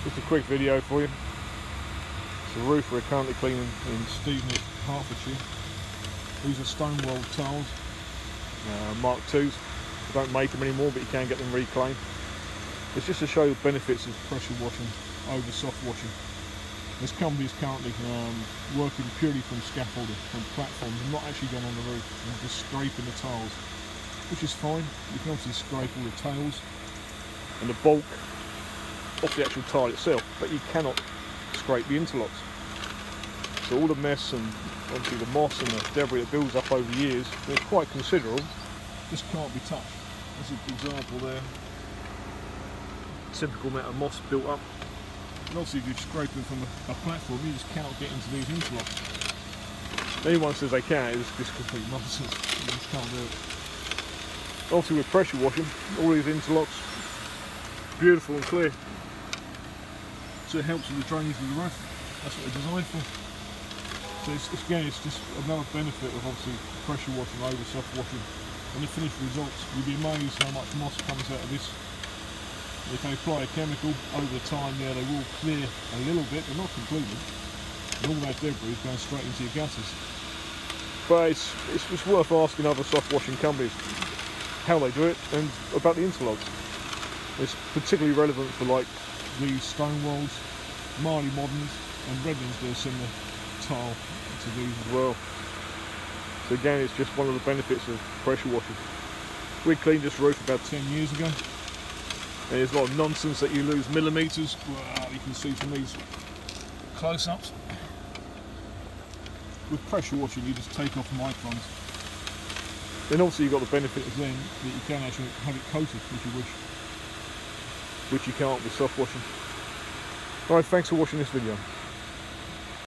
Just a quick video for you. It's the roof we're currently cleaning in Stevenage, Hertfordshire. These are stone wall tiles, Mark IIs. They don't make them anymore, but you can get them reclaimed. It's just to show the benefits of pressure washing over soft washing. This company is currently working purely from scaffolding, from platforms, and not actually going on the roof, and just scraping the tiles, which is fine. You can obviously scrape all the tails and the bulk off the actual tile itself, but you cannot scrape the interlocks. So all the mess and obviously the moss and the debris that builds up over the years, they're quite considerable, just can't be touched. That's an example there. Typical amount of moss built up. And obviously if you're scraping from a platform, you just cannot get into these interlocks. Anyone says they can, it's just complete nonsense. You just can't do it. Obviously with pressure washing, all these interlocks, beautiful and clear. So it helps with the drainage of the roof. That's what they're designed for. So again, it's just another benefit of obviously pressure washing over soft washing. And the finished results, you'd be amazed how much moss comes out of this. If they apply a chemical over the time, yeah, they will clear a little bit, but not completely. And all that debris is going straight into your gutters. But it's worth asking other soft washing companies how they do it and about the interlocks. It's particularly relevant for like these stone walls, Marley Moderns, and Redlands do a similar tile to these as well. So again, it's just one of the benefits of pressure washing. We cleaned this roof about 10 years ago. And there's a lot of nonsense that you lose millimetres. Well, you can see from these close-ups. With pressure washing, you just take off microns. Then obviously you've got the benefit of then that you can actually have it coated if you wish, which you can't with soft washing. Alright, thanks for watching this video.